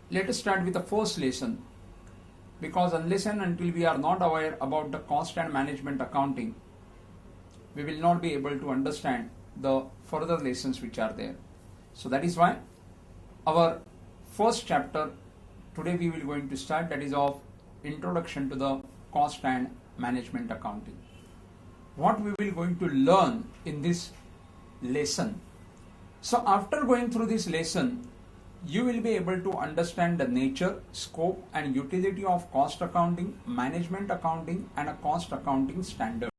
Let us start with the first lesson, because unless and until we are not aware about the cost and management accounting, we will not be able to understand the further lessons which are there. So that is why our first chapter today we will going to start, that is of introduction to the cost and management accounting. What we will going to learn in this lesson. So after going through this lesson, you will be able to understand the nature, scope and utility of cost accounting, management accounting and a cost accounting standards.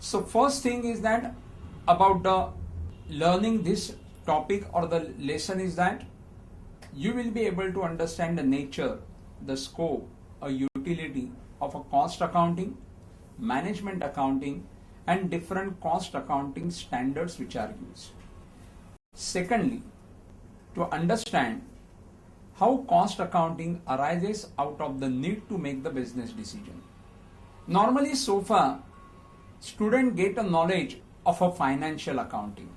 So first thing is that about the learning this topic or the lesson is that you will be able to understand the nature, the scope or utility of a cost accounting, management accounting and different cost accounting standards which are used. Secondly, to understand how cost accounting arises out of the need to make the business decision. Normally so far, students get a knowledge of a financial accounting,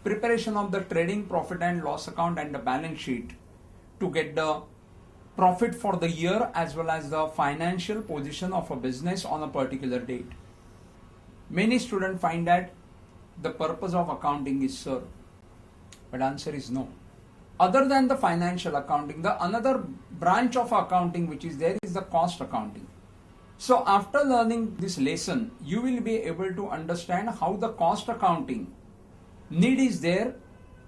preparation of the trading profit and loss account and the balance sheet to get the profit for the year as well as the financial position of a business on a particular date. Many students find that the purpose of accounting is served, but answer is no. Other than the financial accounting, the another branch of accounting which is there is the cost accounting. So after learning this lesson, you will be able to understand how the cost accounting need is there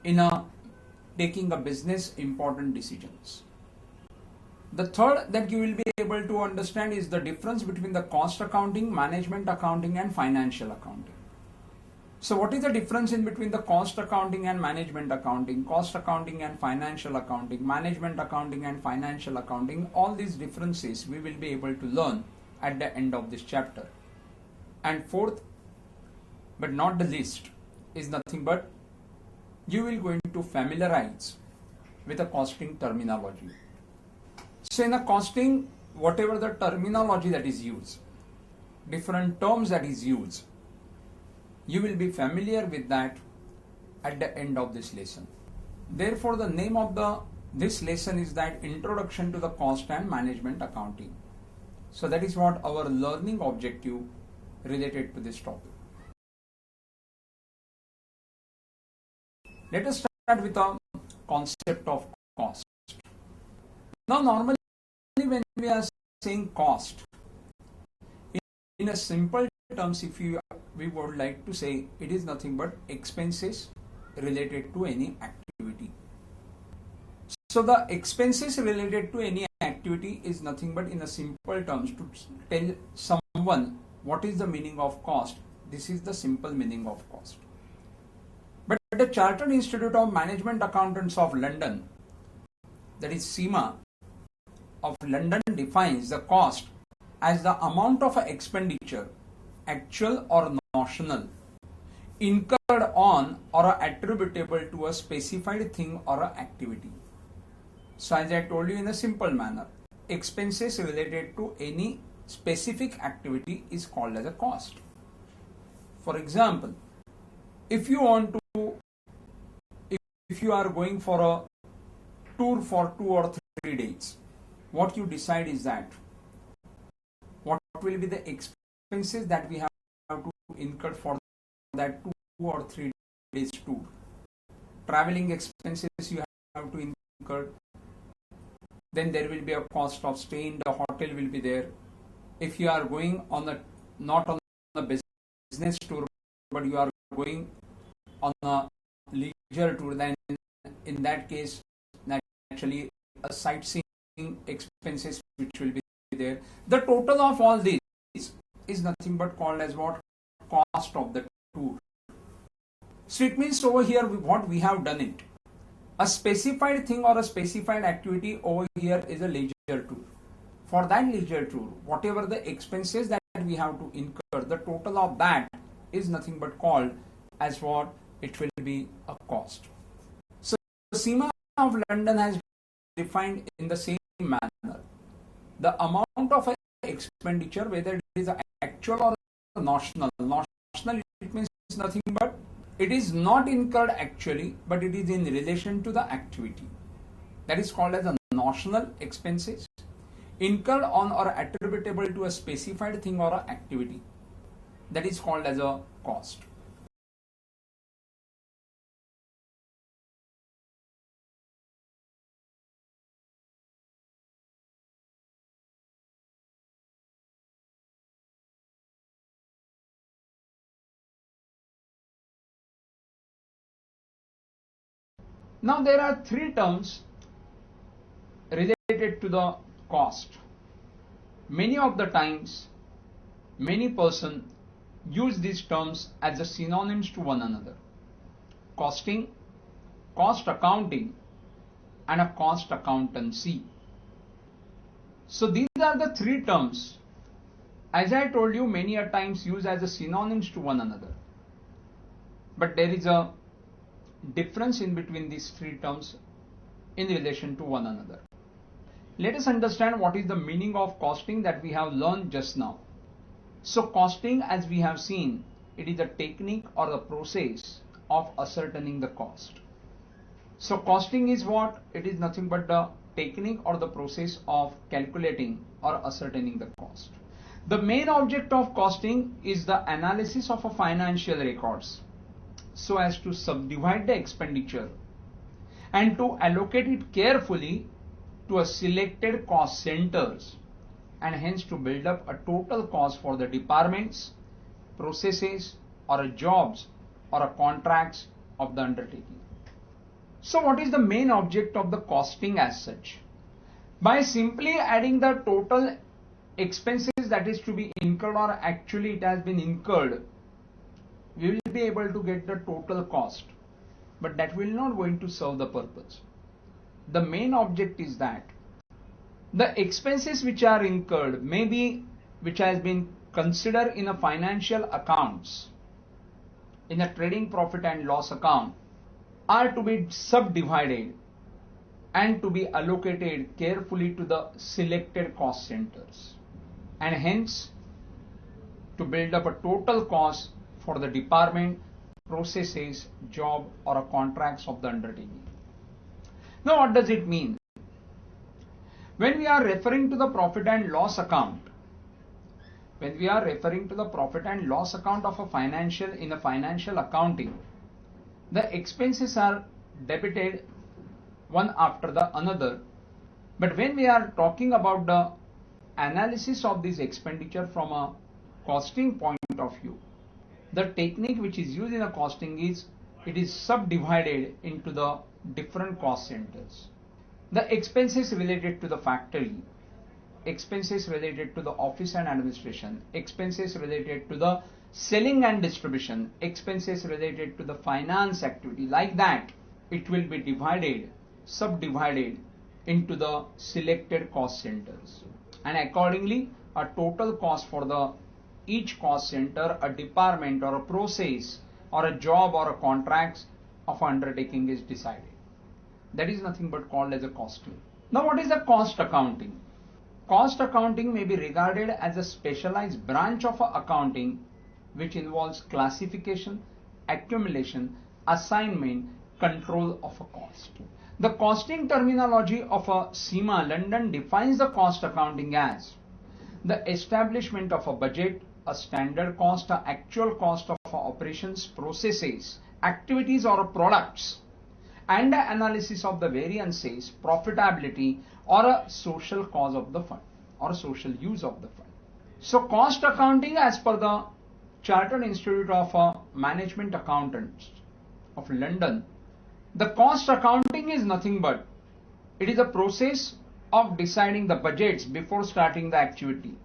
in taking a business important decisions. The third that you will be able to understand is the difference between the cost accounting, management accounting and financial accounting. So what is the difference in between the cost accounting and management accounting, cost accounting and financial accounting, management accounting and financial accounting? All these differences we will be able to learn at the end of this chapter. And fourth, but not the least, is nothing but you will going to familiarize with a costing terminology. So in a costing, whatever the terminology that is used, different terms that is used, you will be familiar with that at the end of this lesson. Therefore, the name of this lesson is that Introduction to the Cost and Management Accounting. So that is what our learning objective related to this topic. Let us start with the concept of cost. Now normally when we are saying cost, in a simple terms, if we would like to say it is nothing but expenses related to any activity. So the expenses related to any activity is nothing but in a simple terms to tell someone what is the meaning of cost. This is the simple meaning of cost. But the Chartered Institute of Management Accountants of London, that is CIMA of London, defines the cost as the amount of expenditure, actual or notional, incurred on or attributable to a specified thing or activity. So as I told you in a simple manner, expenses related to any specific activity is called as a cost. For example, if you are going for a tour for 2 or 3 days, what you decide is that what will be the expenses that we have to incur for that 2 or 3 days tour. Traveling expenses you have to incur. Then there will be a cost of stay in the hotel will be there. If you are going on not on a business tour, but you are going on a leisure tour, then in that case naturally a sightseeing expenses which will be there. The total of all these is nothing but called as what? Cost of the tour. So it means over here what we have done it. A specified thing or a specified activity over here is a leisure tour. For that leisure tour, whatever the expenses that we have to incur, the total of that is nothing but called as what? It will be a cost. So CIMA of London has defined in the same manner the amount of expenditure, whether it is actual or notional. Notional, it means nothing but It is not incurred actually, but it is in relation to the activity. That is called as a notional expenses incurred on or attributable to a specified thing or a activity. That is called as a cost. Now there are three terms related to the cost. Many of the times, many persons use these terms as a synonyms to one another. Costing, cost accounting, and a cost accountancy. So these are the three terms, as I told you, many a times used as a synonyms to one another. But there is a difference in between these three terms in relation to one another. Let us understand what is the meaning of costing that we have learned just now. So costing, as we have seen, it is a technique or the process of ascertaining the cost. So costing is what? It is nothing but the technique or the process of calculating or ascertaining the cost. The main object of costing is the analysis of a financial records so as to subdivide the expenditure and to allocate it carefully to a selected cost centers, and hence to build up a total cost for the departments, processes, or jobs or contracts of the undertaking. So what is the main object of the costing as such? By simply adding the total expenses that is to be incurred or actually it has been incurred, we will be able to get the total cost, but that will not going to serve the purpose. The main object is that the expenses which are incurred, maybe which has been considered in a financial accounts, in a trading profit and loss account, are to be subdivided and to be allocated carefully to the selected cost centers, and hence to build up a total cost for the department, processes, job or contracts of the undertaking. Now what does it mean? When we are referring to the profit and loss account, when we are referring to the profit and loss account of a financial, in a financial accounting, the expenses are debited one after the another. But when we are talking about the analysis of this expenditure from a costing point of view, the technique which is used in a costing is, it is subdivided into the different cost centers. The expenses related to the factory, expenses related to the office and administration, expenses related to the selling and distribution, expenses related to the finance activity, like that it will be divided, subdivided into the selected cost centers, and accordingly a total cost for the each cost center, a department or a process or a job or a contracts of undertaking is decided. That is nothing but called as a costing. Now what is the cost accounting? Cost accounting may be regarded as a specialized branch of accounting which involves classification, accumulation, assignment, control of a cost. The costing terminology of a SEMA London defines the cost accounting as the establishment of a budget, a standard cost, a actual cost of operations, processes, activities or products, and the analysis of the variances, profitability or a social cause of the fund or social use of the fund. So cost accounting, as per the Chartered Institute of Management Accountants of London, the cost accounting is nothing but, it is a process of deciding the budgets before starting the activity,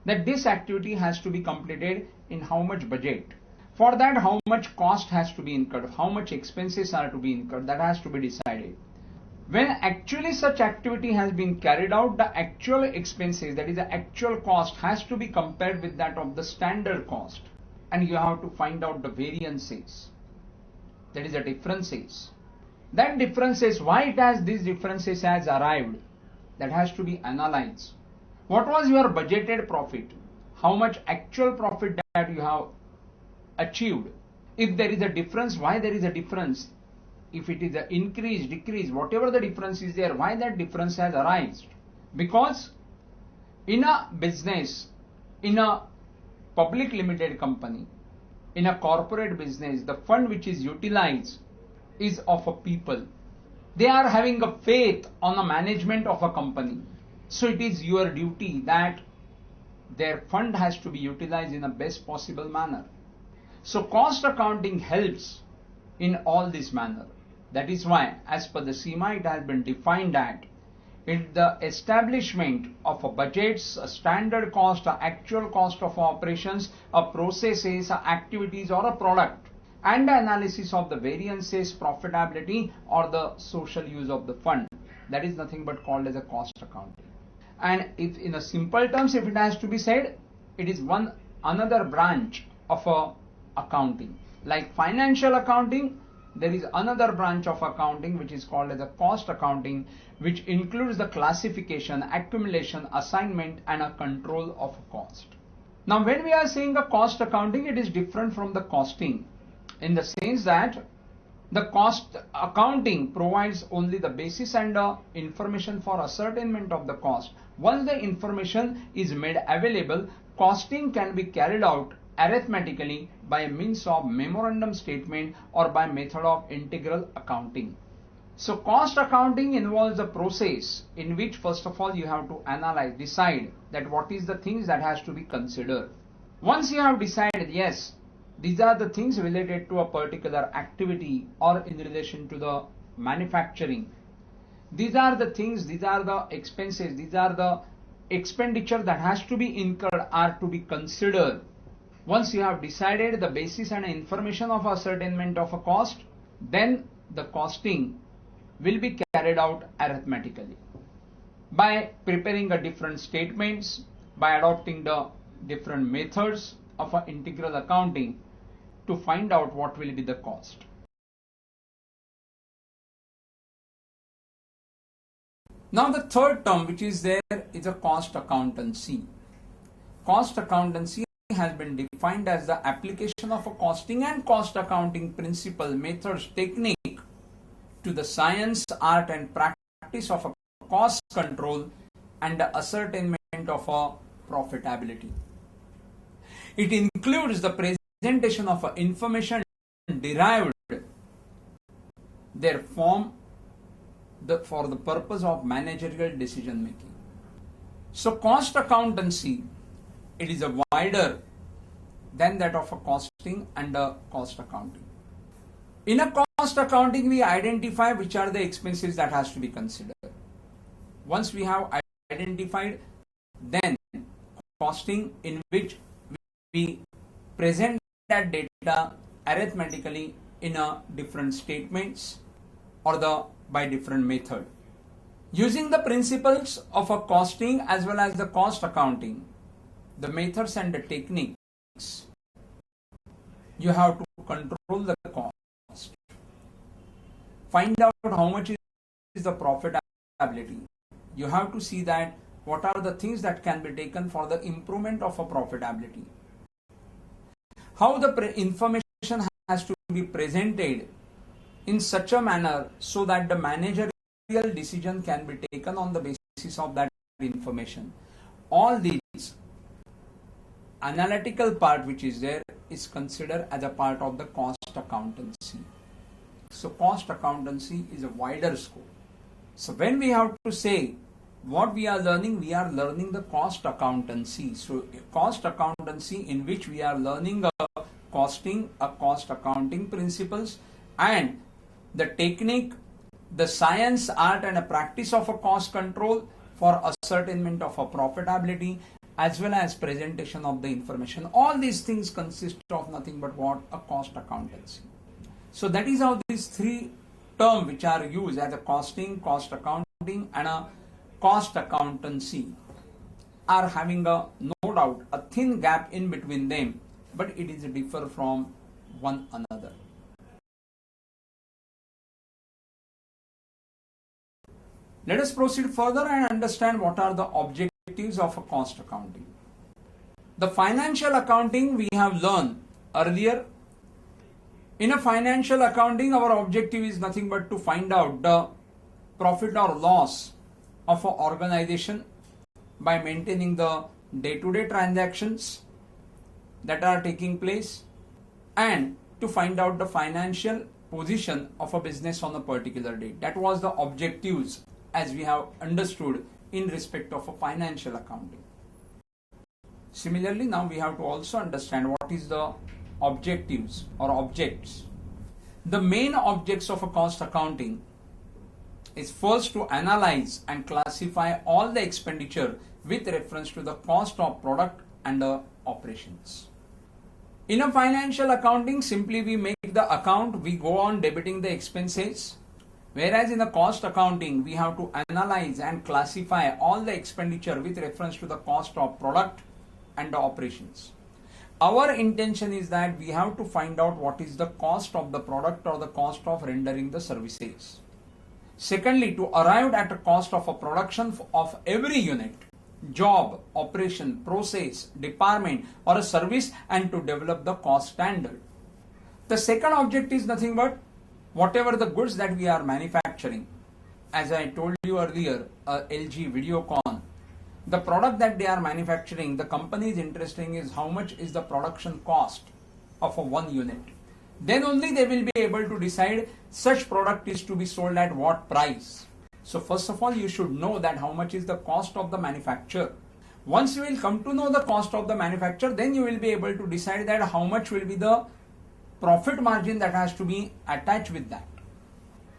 that this activity has to be completed in how much budget. For that, how much cost has to be incurred, how much expenses are to be incurred, that has to be decided. When actually such activity has been carried out, the actual expenses, that is the actual cost, has to be compared with that of the standard cost, and you have to find out the variances, that is the differences. That differences, why it has these differences has arrived, that has to be analyzed. What was your budgeted profit? How much actual profit that you have achieved? If there is a difference, why there is a difference? If it is an increase, decrease, whatever the difference is there, why that difference has arisen? Because in a business, in a public limited company, in a corporate business, the fund which is utilized is of a people. They are having a faith on the management of a company. So it is your duty that their fund has to be utilized in the best possible manner. So cost accounting helps in all this manner. That is why, as per the SEMA, it has been defined that in the establishment of a budgets, a standard cost, a actual cost of operations, a processes, a activities or a product, and the analysis of the variances, profitability or the social use of the fund. That is nothing but called as a cost accounting. And if in a simple terms, if it has to be said, it is one another branch of a accounting. Like financial accounting, there is another branch of accounting which is called as a cost accounting, which includes the classification, accumulation, assignment and a control of a cost. Now when we are saying a cost accounting, it is different from the costing in the sense that the cost accounting provides only the basis and information for ascertainment of the cost. Once the information is made available, costing can be carried out arithmetically by means of memorandum statement or by method of integral accounting. So cost accounting involves a process in which first of all you have to analyze, decide that what is the things that has to be considered. Once you have decided, yes, these are the things related to a particular activity or in relation to the manufacturing. These are the things, these are the expenses, these are the expenditure that has to be incurred, are to be considered. Once you have decided the basis and information of ascertainment of a cost, then the costing will be carried out arithmetically by preparing a different statements, by adopting the different methods of an integral accounting to find out what will be the cost. Now the third term which is there is a cost accountancy. Cost accountancy has been defined as the application of a costing and cost accounting principle, methods, technique to the science, art and practice of a cost control and the ascertainment of a profitability. It includes the presentation of information derived their form for the purpose of managerial decision making. So cost accountancy, it is a wider than that of a costing and a cost accounting. In a cost accounting, we identify which are the expenses that has to be considered. Once we have identified, then costing, in which we present that data arithmetically in a different statements or by different method. Using the principles of a costing as well as the cost accounting, the methods and the techniques, you have to control the cost. Find out how much is the profitability. You have to see that what are the things that can be taken for the improvement of a profitability. How the information has to be presented in such a manner so that the managerial decision can be taken on the basis of that information. All these analytical part which is there is considered as a part of the cost accountancy. So cost accountancy is a wider scope. So when we have to say what we are learning the cost accountancy. So cost accountancy in which we are learning a costing, a cost accounting principles and the technique, the science, art and a practice of a cost control for ascertainment of a profitability as well as presentation of the information. All these things consist of nothing but what? A cost accountancy. So that is how these three terms which are used as a costing, cost accounting and a cost accountancy are having a no doubt a thin gap in between them, but it is differ from one another. Let us proceed further and understand what are the objectives of a cost accounting. The financial accounting we have learned earlier In a financial accounting, our objective is nothing but to find out the profit or loss of an organization by maintaining the day-to-day transactions that are taking place and to find out the financial position of a business on a particular date. That was the objectives as we have understood in respect of a financial accounting. Similarly, now we have to also understand what is the objectives or objects. The main objects of a cost accounting is first to analyze and classify all the expenditure with reference to the cost of product and the operations. In a financial accounting, simply we make the account, we go on debiting the expenses, whereas in the cost accounting, we have to analyze and classify all the expenditure with reference to the cost of product and the operations. Our intention is that we have to find out what is the cost of the product or the cost of rendering the services. Secondly, to arrive at a cost of a production of every unit, job, operation, process, department or a service, and to develop the cost standard. The second object is nothing but whatever the goods that we are manufacturing. As I told you earlier, LG Videocon, the product that they are manufacturing, the company is interested in how much is the production cost of a one unit. Then only they will be able to decide such product is to be sold at what price. So first of all, you should know that how much is the cost of the manufacture. Once you will come to know the cost of the manufacture, then you will be able to decide that how much will be the profit margin that has to be attached with that.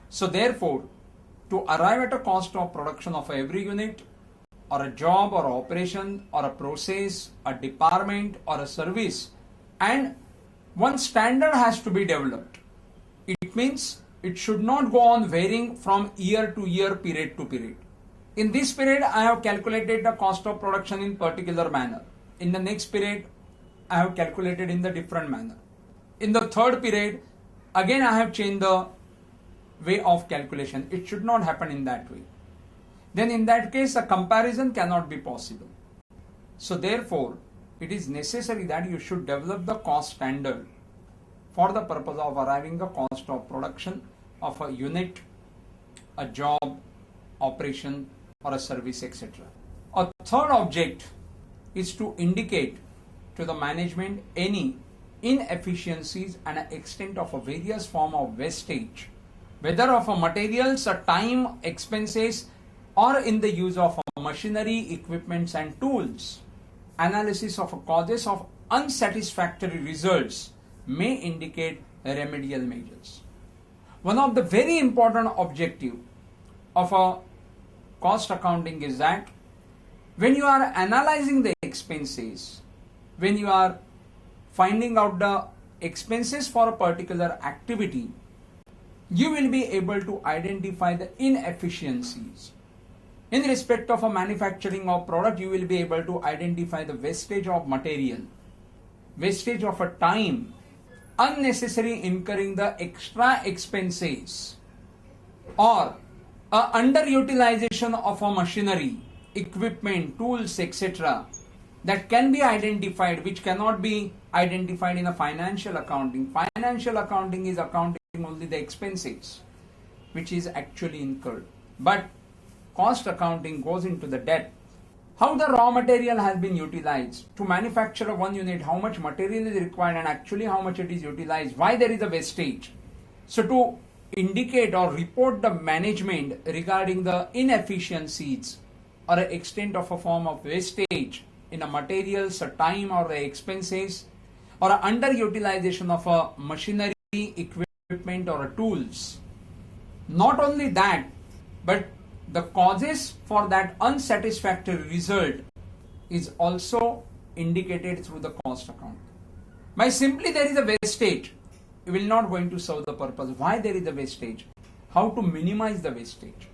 So therefore, to arrive at a cost of production of every unit, or a job or operation or a process, a department or a service, and one standard has to be developed. It means it should not go on varying from year to year, period to period. In this period, I have calculated the cost of production in particular manner. In the next period, I have calculated in the different manner. In the third period, again I have changed the way of calculation. It should not happen in that way. Then in that case, a comparison cannot be possible. So therefore, it is necessary that you should develop the cost standard for the purpose of arriving the cost of production of a unit, a job, operation or a service, etc. A third object is to indicate to the management any inefficiencies and an extent of a various form of wastage, whether of a materials, a time, expenses, or in the use of machinery, equipments and tools. Analysis of causes of unsatisfactory results may indicate remedial measures. One of the very important objective of a cost accounting is that when you are analyzing the expenses, when you are finding out the expenses for a particular activity, you will be able to identify the inefficiencies. In respect of a manufacturing of product, you will be able to identify the wastage of material, wastage of a time, unnecessary incurring the extra expenses, or underutilization of a machinery, equipment, tools, etc. that can be identified, which cannot be identified in a financial accounting. Financial accounting is accounting only the expenses which is actually incurred. But cost accounting goes into the depth. How the raw material has been utilized to manufacture one unit, how much material is required and actually how much it is utilized, why there is a wastage. So to indicate or report the management regarding the inefficiencies or an extent of a form of wastage in a materials, a time or the expenses, or a underutilization of a machinery, equipment or a tools. Not only that, but the causes for that unsatisfactory result is also indicated through the cost account. By simply there is a wastage, it will not going to serve the purpose. Why there is a wastage? How to minimize the wastage?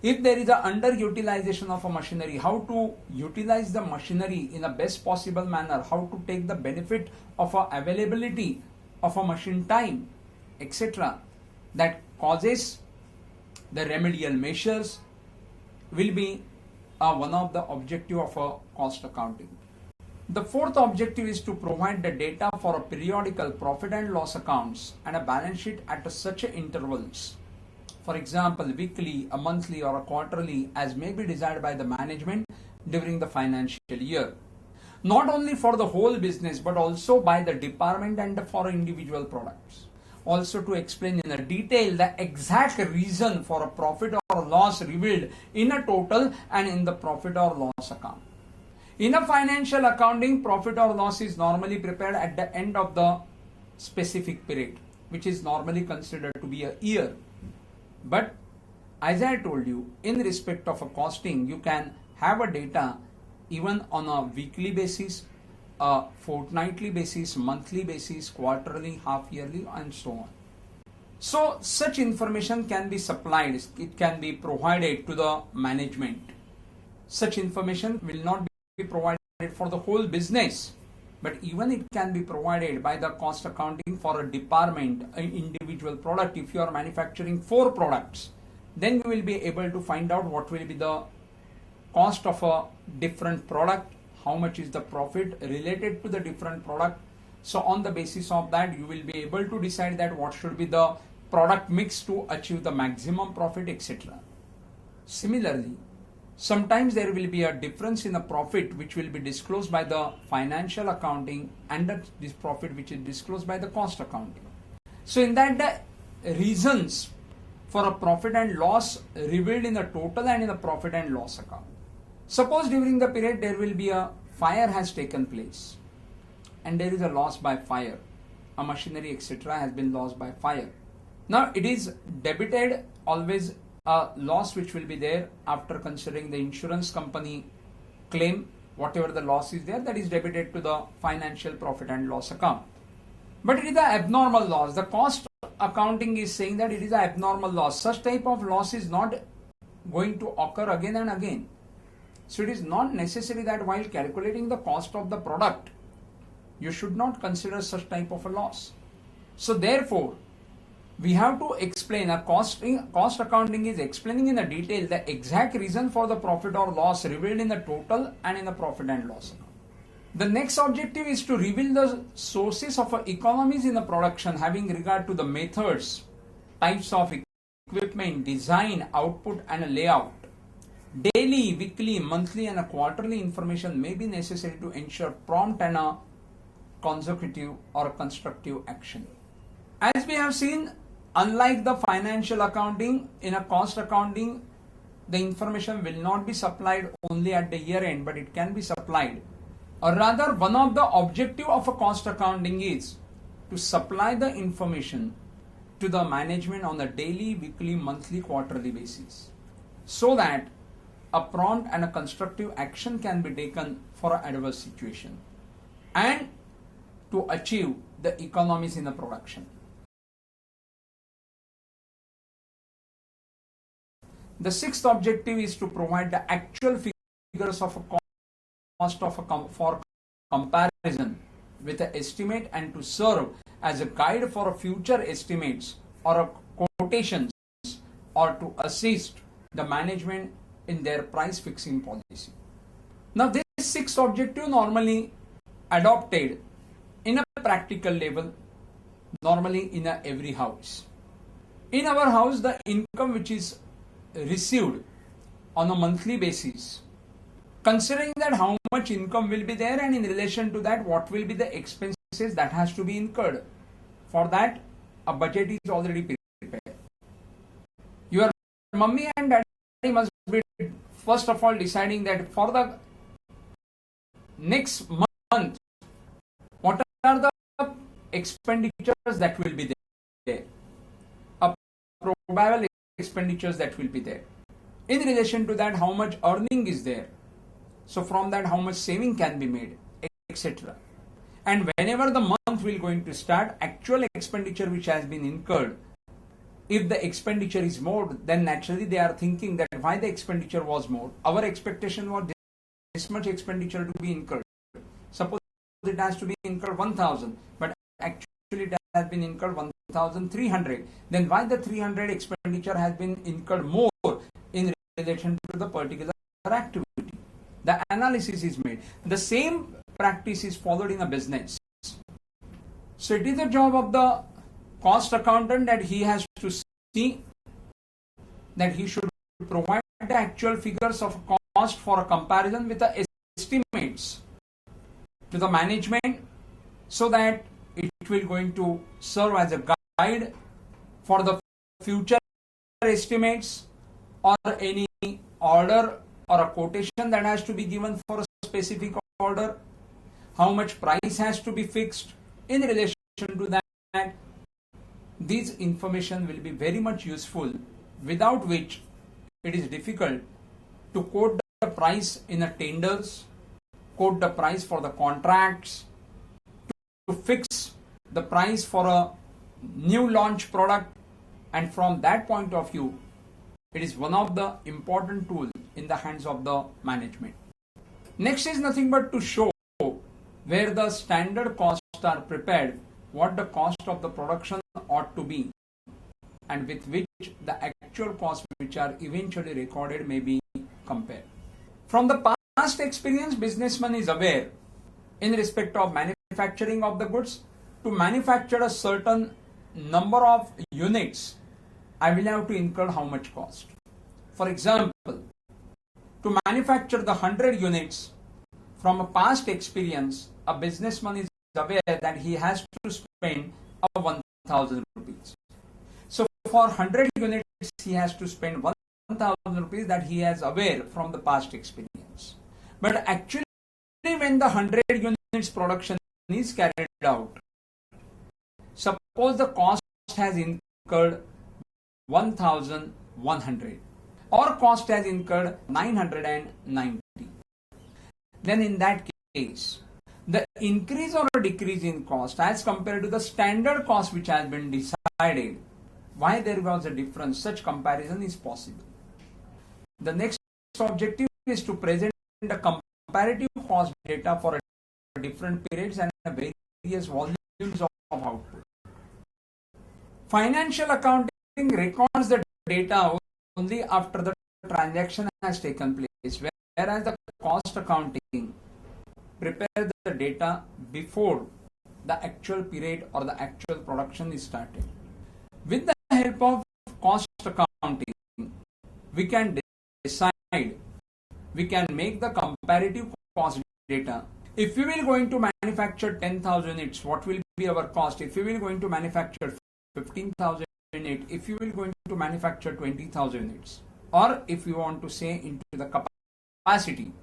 If there is a underutilization of a machinery, how to utilize the machinery in a best possible manner, how to take the benefit of a availability of a machine time, etc. That causes the remedial measures will be one of the objective of a cost accounting. The fourth objective is to provide the data for a periodical profit and loss accounts and a balance sheet at such intervals. For example, weekly, a monthly or a quarterly, as may be desired by the management during the financial year. Not only for the whole business but also by the department and for individual products. Also to explain in a detail the exact reason for a profit or loss revealed in a total and in the profit or loss account. In a financial accounting, profit or loss is normally prepared at the end of the specific period, which is normally considered to be a year. But as I told you, in respect of a costing, you can have a data even on a weekly basis, a fortnightly basis, monthly basis, quarterly, half yearly, and so on. So such information can be supplied, it can be provided to the management. Such information will not be provided for the whole business, but even it can be provided by the cost accounting for a department, an individual product. If you are manufacturing 4 products, then you will be able to find out what will be the cost of a different product, how much is the profit related to the different product. So on the basis of that, you will be able to decide that what should be the product mix to achieve the maximum profit, etc. Similarly, sometimes there will be a difference in the profit which will be disclosed by the financial accounting and this profit which is disclosed by the cost accounting. So in that, the reasons for a profit and loss revealed in the total and in the profit and loss account. Suppose during the period there will be a fire has taken place and there is a loss by fire, a machinery etc. has been lost by fire. Now it is debited always a loss which will be there after considering the insurance company claim, whatever the loss is there, that is debited to the financial profit and loss account. But it is an abnormal loss. The cost accounting is saying that it is an abnormal loss. Such type of loss is not going to occur again and again. So it is not necessary that while calculating the cost of the product, you should not consider such type of a loss. So therefore, we have to explain, a cost accounting is explaining in a detail the exact reason for the profit or loss revealed in the total and in the profit and loss account. The next objective is to reveal the sources of economies in the production having regard to the methods, types of equipment, design, output and layout. Daily, weekly, monthly and a quarterly information may be necessary to ensure prompt and a consecutive or constructive action. As we have seen, unlike the financial accounting, in a cost accounting, the information will not be supplied only at the year end, but it can be supplied. Or rather, one of the objective of a cost accounting is to supply the information to the management on a daily, weekly, monthly, quarterly basis, so that a prompt and a constructive action can be taken for an adverse situation and to achieve the economies in the production. The sixth objective is to provide the actual figures of a cost of for comparison with an estimate and to serve as a guide for future estimates or quotations or to assist the management in their price fixing policy. Now this sixth objective normally adopted in a practical level, normally in every house. In our house, the income which is received on a monthly basis, considering that how much income will be there and in relation to that what will be the expenses that has to be incurred. For that a budget is already prepared. Your mummy and daddy must be first of all deciding that for the next month what are the expenditures that will be there, probable expenditures that will be there. In relation to that, how much earning is there. So from that, how much saving can be made, etc. And whenever the month will going to start, actual expenditure which has been incurred, if the expenditure is more, then naturally they are thinking that why the expenditure was more. Our expectation was this much expenditure to be incurred. Suppose it has to be incurred 1,000, but actually it has been incurred 1,300. Then why the 300 expenditure has been incurred more in relation to the particular activity? The analysis is made. The same practice is followed in a business. So it is the job of the cost accountant that he has to see that he should provide the actual figures of cost for a comparison with the estimates to the management, so that it will going to serve as a guide for the future estimates or any order or a quotation that has to be given for a specific order, how much price has to be fixed in relation to that. These information will be very much useful, without which it is difficult to quote the price in a tenders, quote the price for the contracts, to fix the price for a new launch product, and from that point of view, it is one of the important tools in the hands of the management. Next is nothing but to show where the standard costs are prepared, what the cost of the production ought to be, and with which the actual costs which are eventually recorded may be compared. From the past experience, businessman is aware in respect of manufacturing of the goods. To manufacture a certain number of units, I will have to incur how much cost. For example, to manufacture the 100 units, from a past experience, a businessman is aware that he has to spend 1,000 rupees. So for 100 units, he has to spend 1,000 rupees, that he is aware from the past experience. But actually, when the 100 units production is carried out, suppose the cost has incurred 1,100 or cost has incurred 990. Then in that case, the increase or decrease in cost as compared to the standard cost which has been decided, why there was a difference, such comparison is possible. The next objective is to present the comparative cost data for different periods and various volumes of output. Financial accounting records the data only after the transaction has taken place, whereas the cost accounting prepares the data before the actual period or the actual production is started. With the help of cost accounting, we can decide, we can make the comparative cost data. If we will going to manufacture 10,000 units, what will be our cost? If we will going to manufacture 15,000 units, if you will going to manufacture 20,000 units, or if you want to say into the capacity,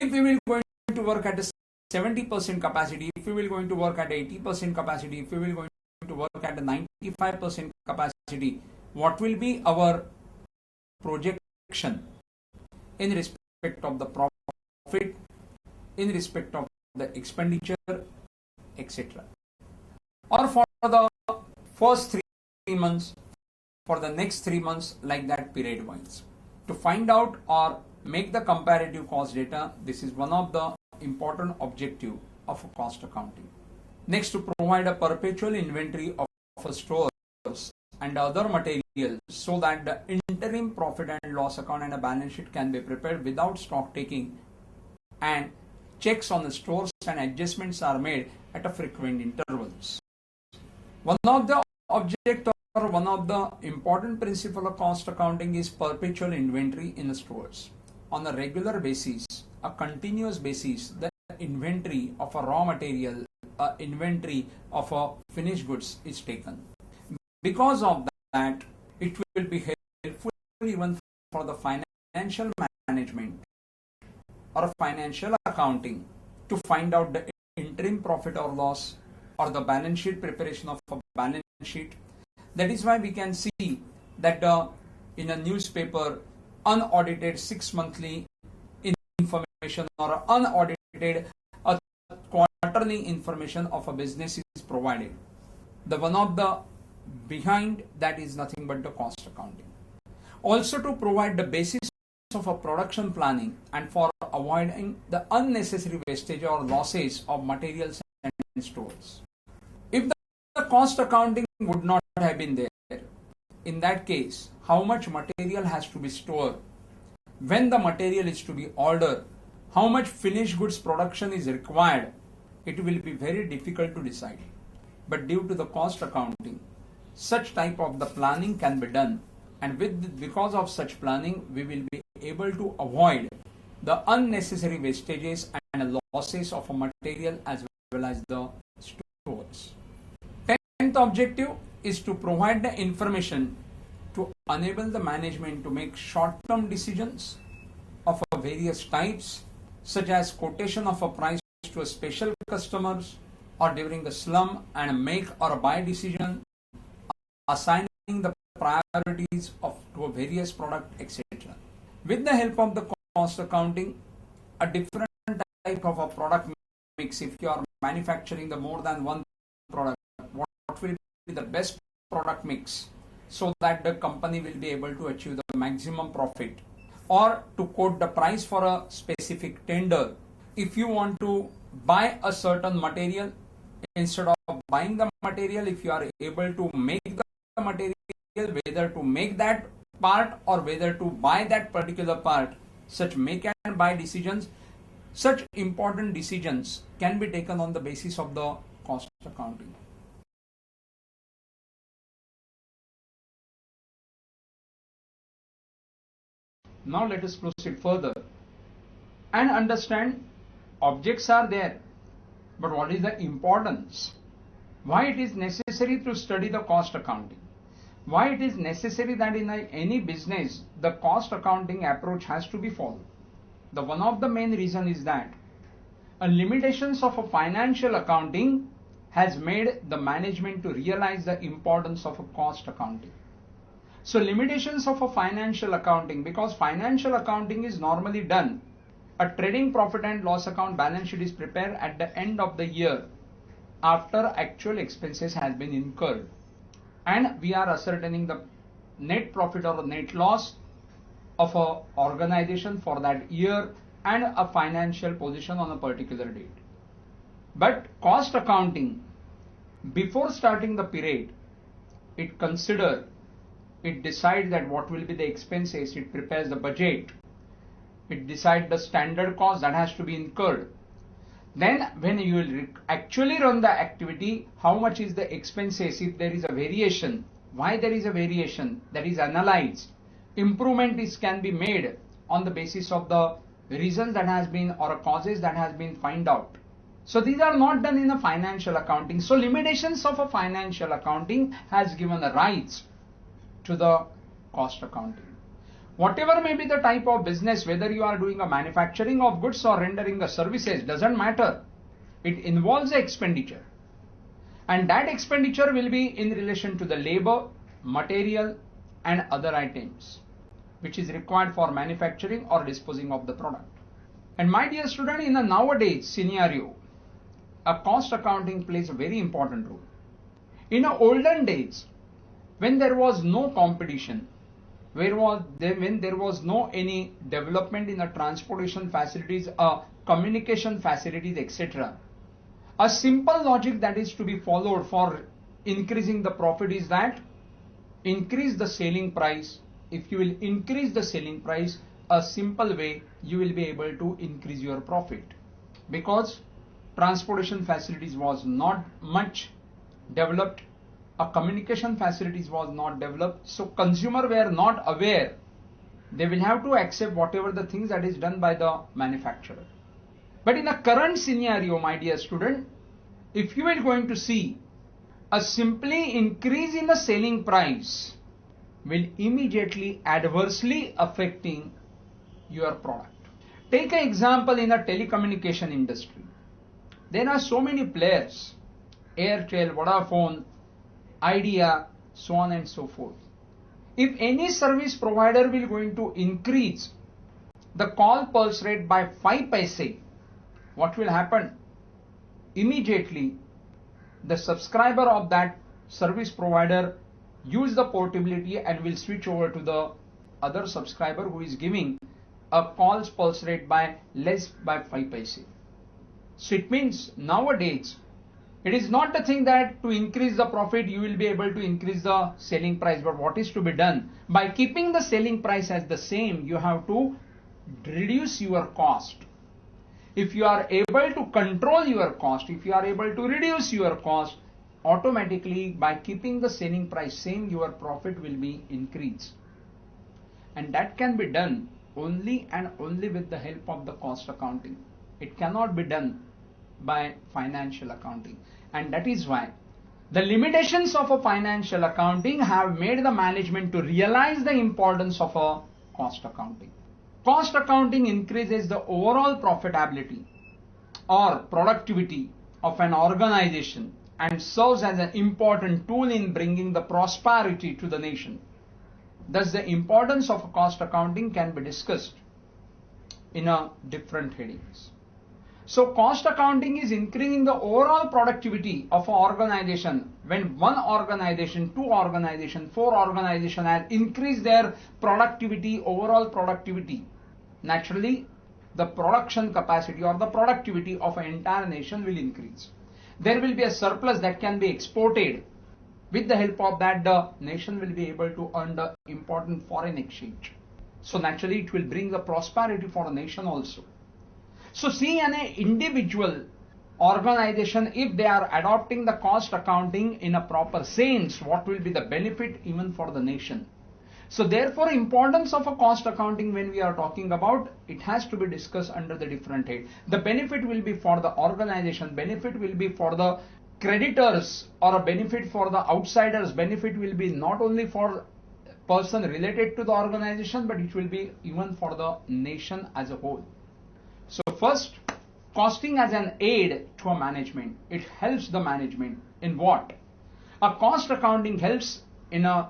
if we will going to work at a 70% capacity, if we will going to work at 80% capacity, if we will going to work at a 95% capacity, what will be our projection in respect of the profit, in respect of the expenditure, etc. Or for the first 3 months, for the next 3 months, like that period wise. To find out or make the comparative cost data, this is one of the important objective of cost accounting. Next, to provide a perpetual inventory of stores and other materials, so that the interim profit and loss account and a balance sheet can be prepared without stock taking, and checks on the stores and adjustments are made at a frequent intervals. One of the object or one of the important principle of cost accounting is perpetual inventory in the stores. On a regular basis, a continuous basis, the inventory of a raw material, inventory of a finished goods is taken. Because of that, it will be helpful even for the financial management or financial accounting to find out the interim profit or loss or the balance sheet, preparation of a balance sheet. That is why we can see that in a newspaper, unaudited 6 monthly information or unaudited quarterly information of a business is provided. The one of the behind that is nothing but the cost accounting. Also to provide the basis of a production planning and for avoiding the unnecessary wastage or losses of materials and stores. If the cost accounting would not have been there, in that case, how much material has to be stored, when the material is to be ordered, how much finished goods production is required, it will be very difficult to decide. But due to the cost accounting, such type of the planning can be done, and because of such planning, we will be able to avoid the unnecessary wastages and losses of a material as well as the stores. 10th objective is to provide the information to enable the management to make short-term decisions of various types, such as quotation of a price to a special customers or during the slum and make or buy decision, assigning the priorities to a various product, etc. With the help of the cost accounting, a different type of a product mix, if you are manufacturing the more than one product, what will be the best product mix so that the company will be able to achieve the maximum profit, or to quote the price for a specific tender. If you want to buy a certain material, instead of buying the material, if you are able to make the material, whether to make that part or whether to buy that particular part, such make and buy decisions, such important decisions can be taken on the basis of the cost accounting. Now let us proceed further and understand objects are there, but what is the importance? Why it is necessary to study the cost accounting? Why it is necessary that in any business the cost accounting approach has to be followed? The one of the main reason is that a limitations of a financial accounting has made the management to realize the importance of a cost accounting. So limitations of a financial accounting, because financial accounting is normally done, a trading profit and loss account balance sheet is prepared at the end of the year after actual expenses has been incurred, and we are ascertaining the net profit or net loss of a organization for that year and a financial position on a particular date. But cost accounting, before starting the period, it decides that what will be the expenses, it prepares the budget, it decides the standard cost that has to be incurred. Then when you will actually run the activity, how much is the expenses, if there is a variation, why there is a variation, that is analyzed. Improvement can be made on the basis of the reasons that has been or causes that has been found out. So these are not done in a financial accounting. So limitations of a financial accounting has given the rights to the cost accounting. Whatever may be the type of business, whether you are doing a manufacturing of goods or rendering the services, doesn't matter. It involves the expenditure. And that expenditure will be in relation to the labor, material and other items which is required for manufacturing or disposing of the product. And my dear student, in a nowadays scenario, a cost accounting plays a very important role. In the olden days, when there was no competition, when there was no any development in the transportation facilities, communication facilities, etc., a simple logic that is to be followed for increasing the profit is that increase the selling price. If you will increase the selling price, a simple way you will be able to increase your profit, because transportation facilities was not much developed, a communication facilities was not developed, so consumer were not aware. They will have to accept whatever the things that is done by the manufacturer. But in a current scenario, my dear student, if you are going to see, a simply increase in the selling price will immediately adversely affecting your product. Take an example in the telecommunication industry. There are so many players, Airtel, Vodafone, Idea, so on and so forth. If any service provider will going to increase the call pulse rate by 5 paise, what will happen? Immediately the subscriber of that service provider use the portability and will switch over to the other subscriber who is giving a calls pulse rate by less by 5 paise. So it means nowadays it is not the thing that to increase the profit you will be able to increase the selling price, but what is to be done? By keeping the selling price as the same, you have to reduce your cost. If you are able to control your cost, if you are able to reduce your cost, automatically by keeping the selling price same, your profit will be increased. And that can be done only and only with the help of the cost accounting. It cannot be done by financial accounting. And that is why the limitations of a financial accounting have made the management to realize the importance of a cost accounting. Cost accounting increases the overall profitability or productivity of an organization and serves as an important tool in bringing the prosperity to the nation. Thus, the importance of cost accounting can be discussed in a different headings. So, cost accounting is increasing the overall productivity of an organization. When one organization, two organization, four organization has increased their productivity, overall productivity, naturally the production capacity or the productivity of an entire nation will increase. There will be a surplus that can be exported. With the help of that, the nation will be able to earn the important foreign exchange. So naturally it will bring the prosperity for the nation also. So see, an individual organization, if they are adopting the cost accounting in a proper sense, what will be the benefit even for the nation? So therefore, importance of a cost accounting when we are talking about, it has to be discussed under the different head. The benefit will be for the organization, benefit will be for the creditors, or a benefit for the outsiders, benefit will be not only for person related to the organization, but it will be even for the nation as a whole. So first, costing as an aid to a management. It helps the management in what? A cost accounting helps in a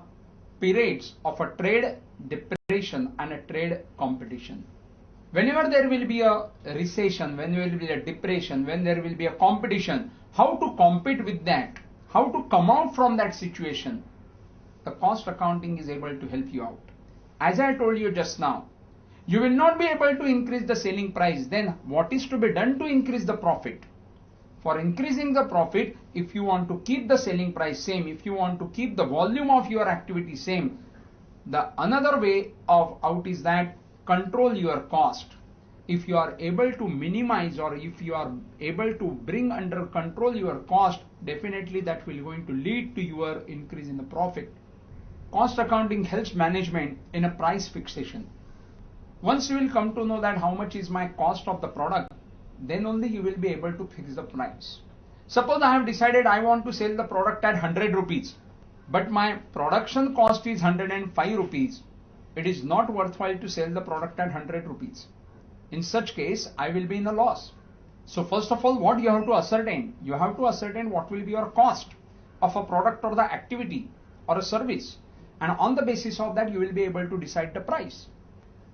periods of a trade depression and a trade competition. Whenever there will be a recession, when there will be a depression, when there will be a competition, how to compete with that, how to come out from that situation, the cost accounting is able to help you out. As I told you just now, you will not be able to increase the selling price. Then what is to be done to increase the profit? For increasing the profit, if you want to keep the selling price same, if you want to keep the volume of your activity same, the another way of out is that control your cost. If you are able to minimize, or if you are able to bring under control your cost, definitely that will going to lead to your increase in the profit. Cost accounting helps management in a price fixation. Once you will come to know that how much is my cost of the product, then only you will be able to fix the price. Suppose I have decided I want to sell the product at 100 rupees, but my production cost is 105 rupees. It is not worthwhile to sell the product at 100 rupees. In such case, I will be in a loss. So first of all, what you have to ascertain? You have to ascertain what will be your cost of a product or the activity or a service. And on the basis of that, you will be able to decide the price.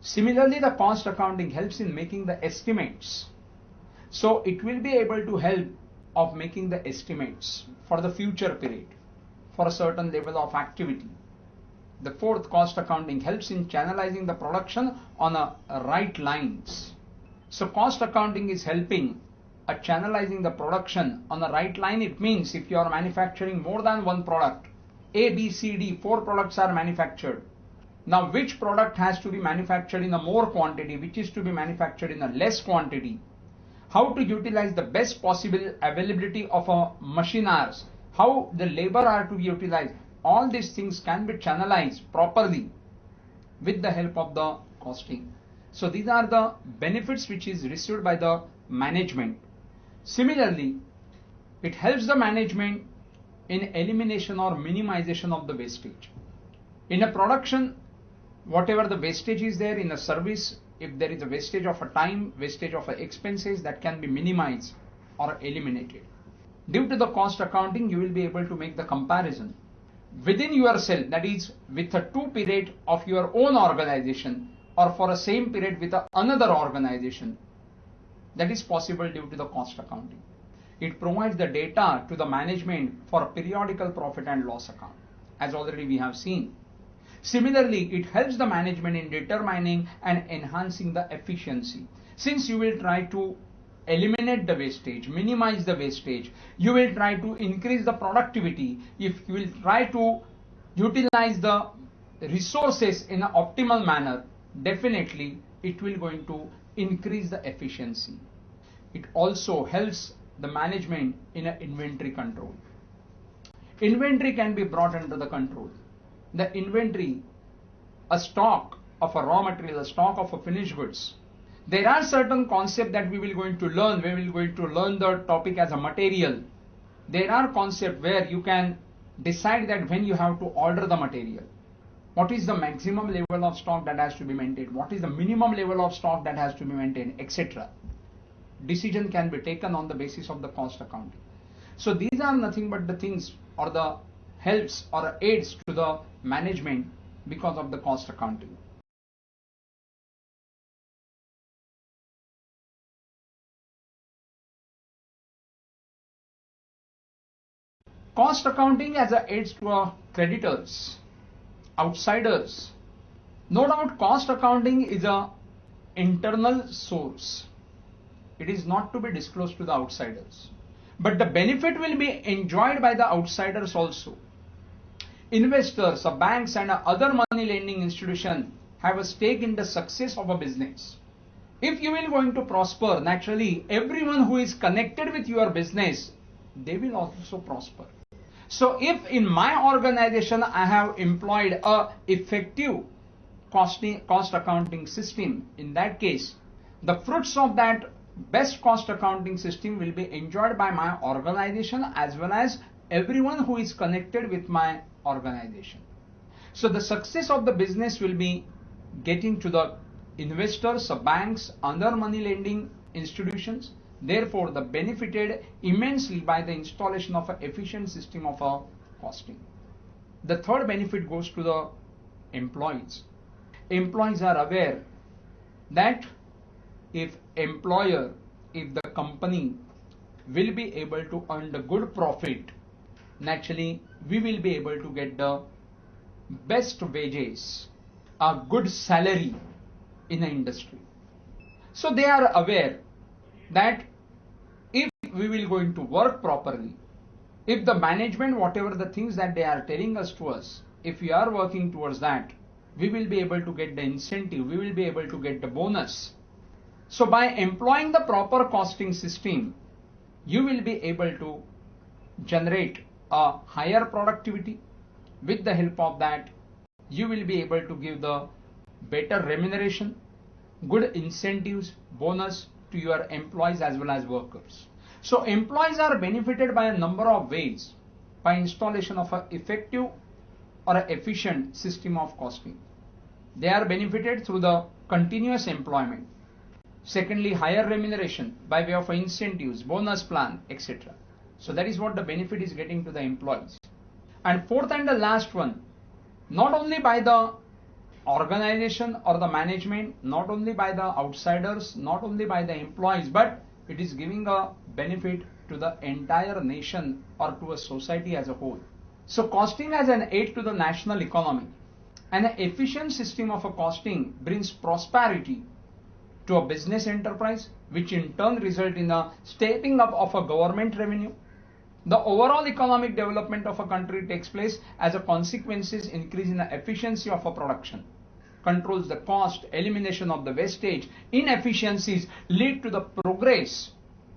Similarly, the cost accounting helps in making the estimates. So it will be able to help of making the estimates for the future period, for a certain level of activity. The fourth, cost accounting helps in channelizing the production on a right lines. So cost accounting is helping channelizing the production on the right line. It means if you are manufacturing more than one product, A, B, C, D, 4 products are manufactured. Now which product has to be manufactured in a more quantity, which is to be manufactured in a less quantity? How to utilize the best possible availability of a machine hours, how the labor are to be utilized. All these things can be channelized properly with the help of the costing. So these are the benefits which is received by the management. Similarly, it helps the management in elimination or minimization of the wastage. In a production, whatever the wastage is there, in a service, if there is a wastage of a time, wastage of expenses, that can be minimized or eliminated. Due to the cost accounting, you will be able to make the comparison within yourself, that is with a 2 period of your own organization or for a same period with another organization. That is possible due to the cost accounting. It provides the data to the management for a periodical profit and loss account, as already we have seen. Similarly, it helps the management in determining and enhancing the efficiency. Since you will try to eliminate the wastage, minimize the wastage, you will try to increase the productivity. If you will try to utilize the resources in an optimal manner, definitely it will going to increase the efficiency. it also helps the management in a inventory control. Inventory can be brought under the control. The inventory, a stock of a raw material, a stock of a finished goods. There are certain concepts that we will going to learn. We will going to learn the topic as a material. There are concepts where you can decide that when you have to order the material. What is the maximum level of stock that has to be maintained? What is the minimum level of stock that has to be maintained, etc. Decision can be taken on the basis of the cost accounting. So these are nothing but the things or the helps or aids to the management because of the cost accounting. Cost accounting as a aids to creditors, outsiders. No doubt cost accounting is a internal source. It is not to be disclosed to the outsiders. But the benefit will be enjoyed by the outsiders also. Investors, banks and other money lending institutions have a stake in the success of a business. If you will going to prosper, naturally everyone who is connected with your business, they will also prosper. So if in my organization I have employed a effective cost accounting system, in that case, the fruits of that best cost accounting system will be enjoyed by my organization as well as everyone who is connected with my organization. So the success of the business will be getting to the investors, banks, other money lending institutions. Therefore, the benefited immensely by the installation of an efficient system of costing. The third benefit goes to the employees. Employees are aware that if the company will be able to earn the good profit, naturally we will be able to get the best wages, a good salary in the industry. So they are aware that if we will going to work properly, if the management, whatever the things that they are telling us to us, if we are working towards that, we will be able to get the incentive, we will be able to get the bonus. So by employing the proper costing system, you will be able to generate a higher productivity. With the help of that, you will be able to give the better remuneration, good incentives, bonus to your employees as well as workers. So employees are benefited by a number of ways by installation of an effective or an efficient system of costing. They are benefited through the continuous employment. Secondly, higher remuneration by way of incentives, bonus plan, etc. So that is what the benefit is getting to the employees. And fourth and the last one, not only by the organization or the management, not only by the outsiders, not only by the employees, but it is giving a benefit to the entire nation or to a society as a whole. So costing as an aid to the national economy. An efficient system of a costing brings prosperity to a business enterprise, which in turn result in a stepping up of a government revenue. The overall economic development of a country takes place as a consequences increase in the efficiency of a production. Controls the cost, elimination of the wastage, inefficiencies lead to the progress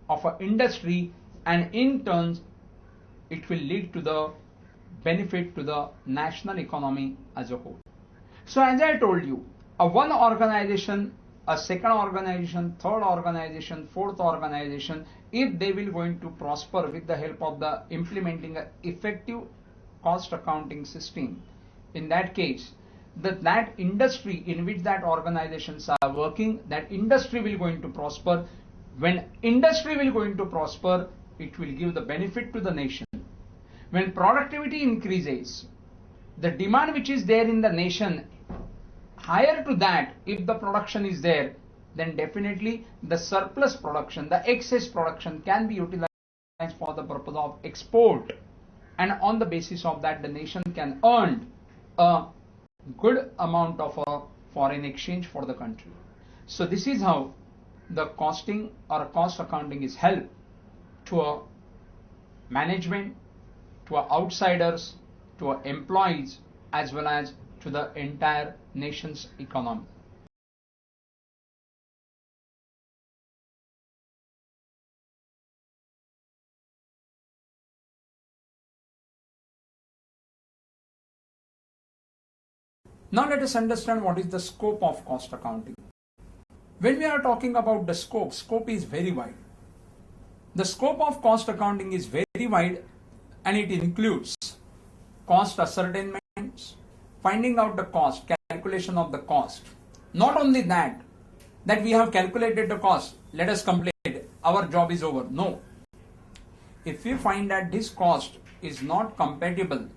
of an industry, and in turn it will lead to the benefit to the national economy as a whole. So as I told you, a one organization, a second organization, third organization, fourth organization, if they will going to prosper with the help of the implementing an effective cost accounting system, in that case, that industry in which that organizations are working, that industry will going to prosper. When industry will going to prosper, it will give the benefit to the nation. When productivity increases, the demand which is there in the nation, higher to that, if the production is there, then definitely the surplus production, the excess production can be utilized for the purpose of export, and on the basis of that the nation can earn a good amount of a foreign exchange for the country. So this is how the costing or cost accounting is help to a management, to a outsiders, to a employees, as well as to the entire nation's economy. Now let us understand what is the scope of cost accounting. When we are talking about the scope is very wide. The scope of cost accounting is very wide and it includes cost ascertainments, finding out the cost, calculation of the cost. Not only that we have calculated the cost, let us complete, our job is over. No. If we find that this cost is not compatible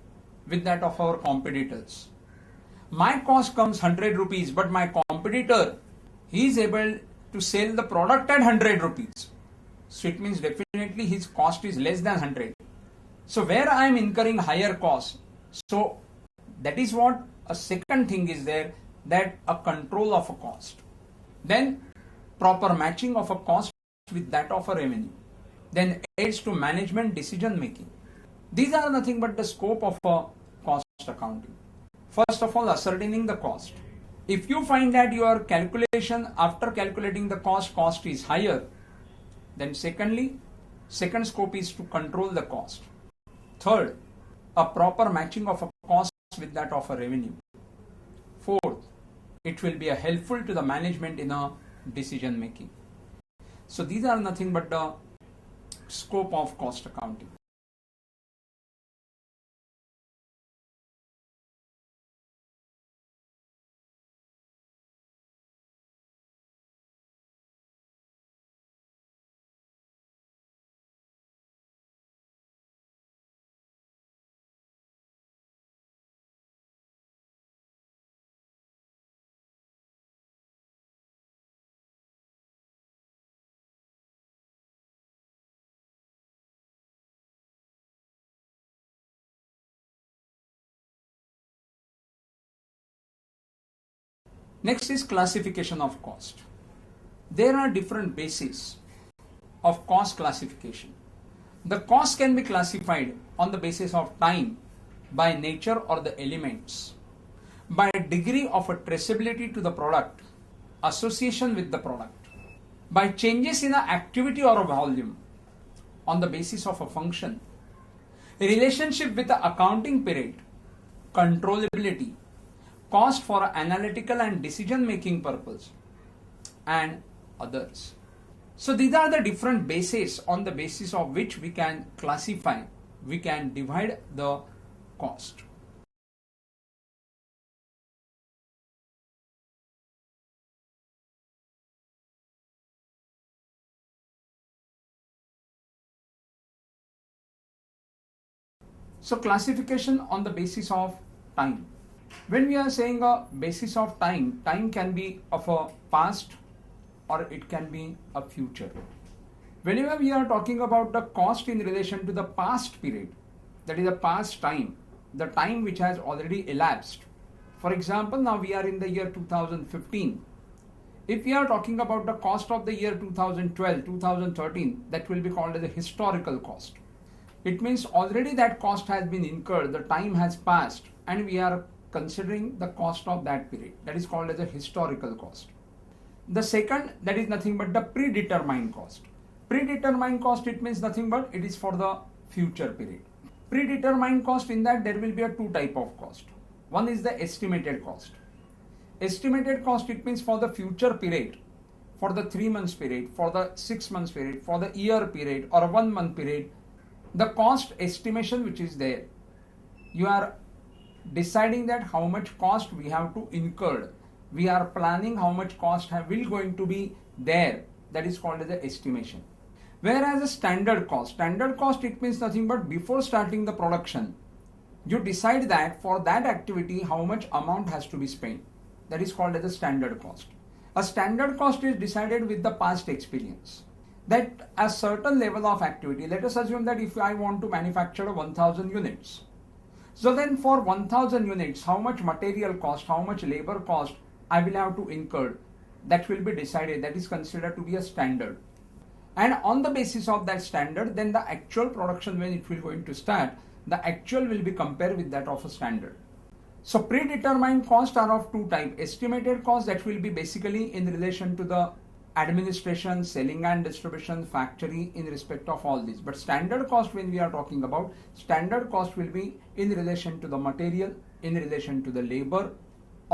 with that of our competitors, my cost comes 100 rupees, but my competitor, he is able to sell the product at 100 rupees. So it means definitely his cost is less than 100. So where I am incurring higher cost, so that is what a second thing is there, that a control of a cost. Then proper matching of a cost with that of a revenue. Then aids to management decision making. These are nothing but the scope of a cost accounting. First of all, ascertaining the cost. If you find that your calculation after calculating the cost is higher, then second scope is to control the cost. Third, a proper matching of a cost with that of a revenue. Fourth, it will be helpful to the management in a decision making. So these are nothing but the scope of cost accounting. Next is classification of cost. There are different bases of cost classification. The cost can be classified on the basis of time, by nature or the elements, by degree of a traceability to the product, association with the product, by changes in a activity or a volume, on the basis of a function, relationship with the accounting period, controllability, cost for analytical and decision making purpose, and others. So these are the different bases on the basis of which we can classify, we can divide the cost. So classification on the basis of time. When we are saying a basis of time, time can be of a past or it can be a future. Whenever we are talking about the cost in relation to the past period, that is a past time, the time which has already elapsed. For example, now we are in the year 2015. If we are talking about the cost of the year 2012, 2013, that will be called as a historical cost. It means already that cost has been incurred, the time has passed, and we are considering the cost of that period. That is called as a historical cost. The second, that is nothing but the predetermined cost. Predetermined cost, it means nothing but it is for the future period. Predetermined cost, in that there will be a two type of cost. One is the estimated cost. Estimated cost, it means for the future period, for the 3 months period, for the 6 months period, for the year period or a 1 month period, the cost estimation which is there, you are deciding that how much cost we have to incur. We are planning how much cost will going to be there. That is called as the estimation. Whereas a standard cost, it means nothing but before starting the production, you decide that for that activity how much amount has to be spent. That is called as a standard cost. A standard cost is decided with the past experience. That a certain level of activity, let us assume that if I want to manufacture 1000 units, so then for 1000 units, how much material cost, how much labor cost I will have to incur, that will be decided. That is considered to be a standard. And on the basis of that standard, then the actual production, when it will going to start, the actual will be compared with that of a standard. So predetermined costs are of two types. Estimated cost, that will be basically in relation to the administration, selling and distribution, factory, in respect of all this. But standard cost, when we are talking about, standard cost will be in relation to the material, in relation to the labor,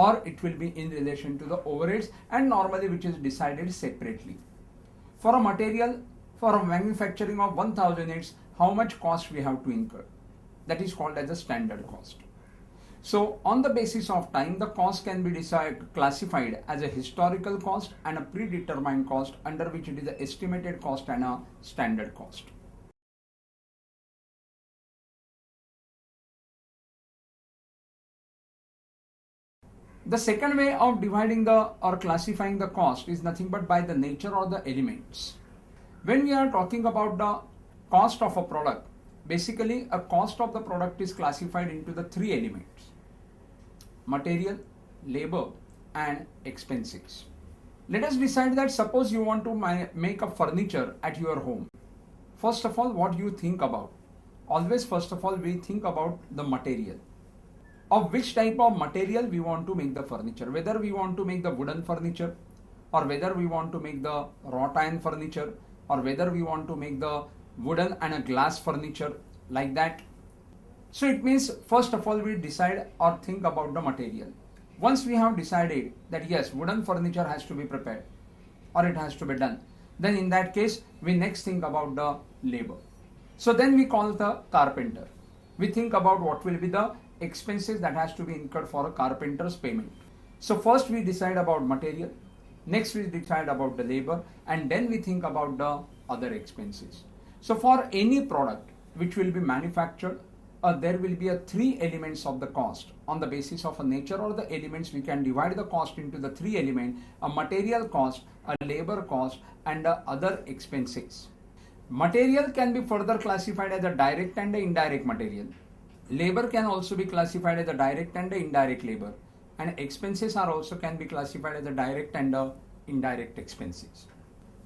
or it will be in relation to the overheads, and normally which is decided separately. For a material, for a manufacturing of 1000 units, how much cost we have to incur? That is called as a standard cost. So on the basis of time, the cost can be classified as a historical cost and a predetermined cost, under which it is an estimated cost and a standard cost. The second way of dividing or classifying the cost is nothing but by the nature or the elements. When we are talking about the cost of a product, basically a cost of the product is classified into the three elements: material, labor, and expenses. Let us decide that suppose you want to make a furniture at your home. First of all, what do you think about? Always first of all we think about the material. Of which type of material we want to make the furniture, whether we want to make the wooden furniture, or whether we want to make the wrought iron furniture, or whether we want to make the wooden and a glass furniture, like that. So it means first of all we decide or think about the material. Once we have decided that yes, wooden furniture has to be prepared or it has to be done, then in that case we next think about the labor. So then we call the carpenter. We think about what will be the expenses that has to be incurred for a carpenter's payment. So first we decide about material, next we decide about the labor, and then we think about the other expenses. So for any product which will be manufactured, there will be three elements of the cost. On the basis of a nature or the elements, we can divide the cost into the three elements: a material cost, a labor cost, and other expenses. Material can be further classified as a direct and a indirect material. Labor can also be classified as a direct and a indirect labor, and expenses are also can be classified as a direct and a indirect expenses.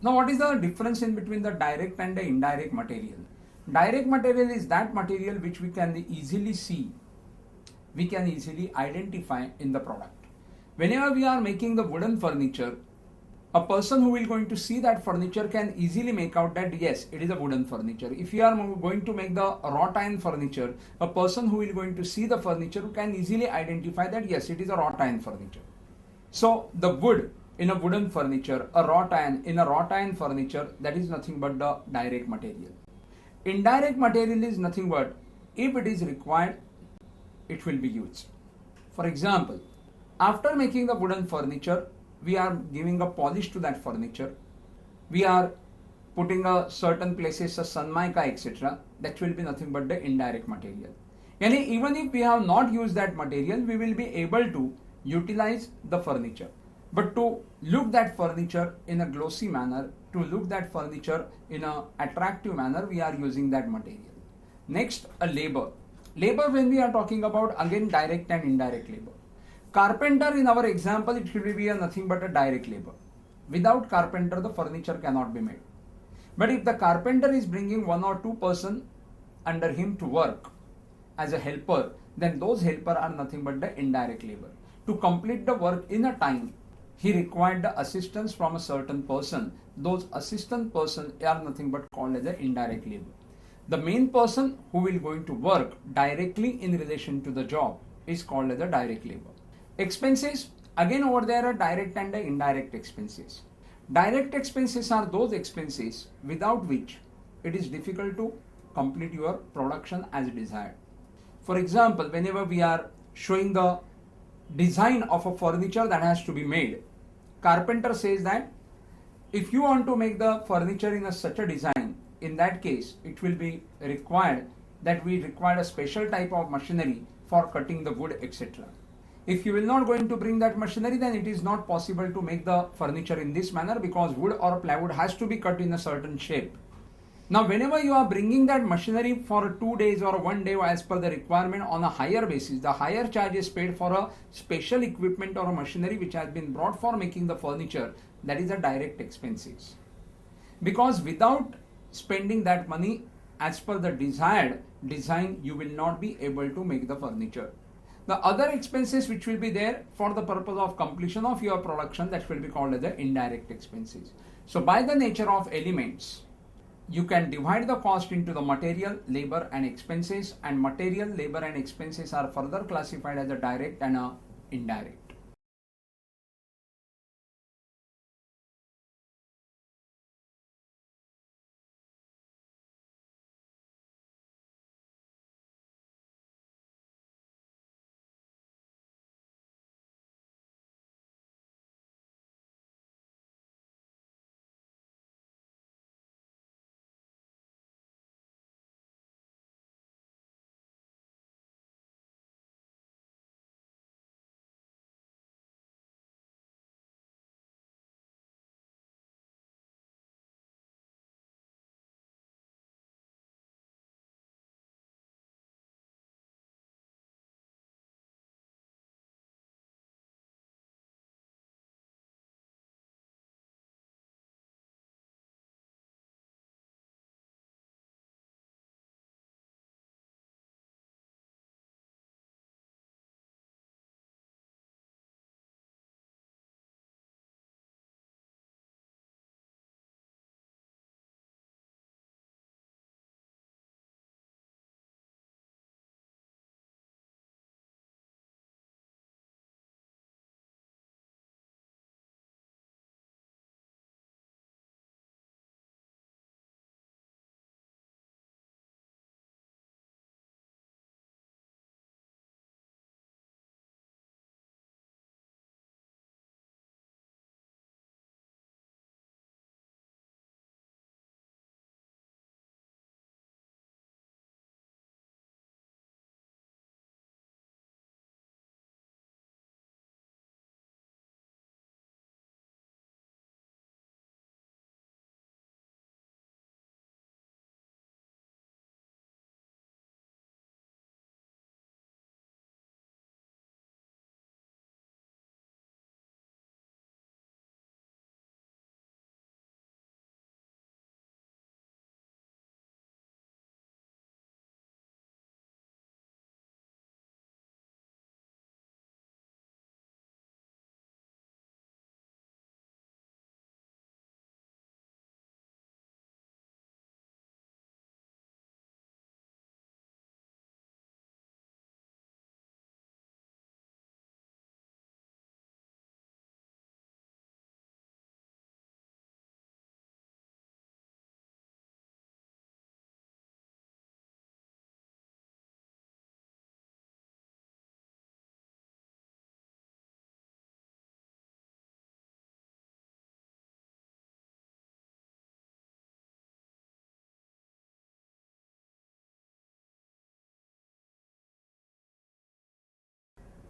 Now what is the difference in between the direct and the indirect material? Direct material is that material which we can easily see, we can easily identify in the product. Whenever we are making the wooden furniture, a person who will going to see that furniture can easily make out that yes, it is a wooden furniture. If you are going to make the wrought iron furniture, a person who will going to see the furniture can easily identify that yes, it is a wrought iron furniture. So the wood in a wooden furniture, a wrought iron in a wrought iron furniture, that is nothing but the direct material. Indirect material is nothing but if it is required, it will be used. For example, after making the wooden furniture, we are giving a polish to that furniture. We are putting a certain places a sunmica, etc. That will be nothing but the indirect material. And even if we have not used that material, we will be able to utilize the furniture. But to look that furniture in a glossy manner, to look that furniture in an attractive manner, we are using that material. Next, a labor. Labor, when we are talking about, again, direct and indirect labor. Carpenter, in our example, it will be nothing but a direct labor. Without carpenter, the furniture cannot be made. But if the carpenter is bringing one or two person under him to work as a helper, then those helper are nothing but the indirect labor. To complete the work in a time, he required the assistance from a certain person. Those assistant person are nothing but called as an indirect labor. The main person who will going to work directly in relation to the job is called as a direct labor. Expenses, again over there are direct and indirect expenses. Direct expenses are those expenses without which it is difficult to complete your production as desired. For example, whenever we are showing the design of a furniture that has to be made, carpenter says that if you want to make the furniture in such a design, in that case it will be required that we require a special type of machinery for cutting the wood, etc. If you will not going to bring that machinery, then it is not possible to make the furniture in this manner, because wood or plywood has to be cut in a certain shape. Now whenever you are bringing that machinery for 2 days or 1 day as per the requirement on a higher basis, the higher charge is paid for a special equipment or a machinery which has been brought for making the furniture. That is a direct expenses. Because without spending that money as per the desired design, you will not be able to make the furniture. The other expenses which will be there for the purpose of completion of your production, that will be called as the indirect expenses. So by the nature of elements, you can divide the cost into the material, labor and expenses, and material, labor and expenses are further classified as a direct and a indirect.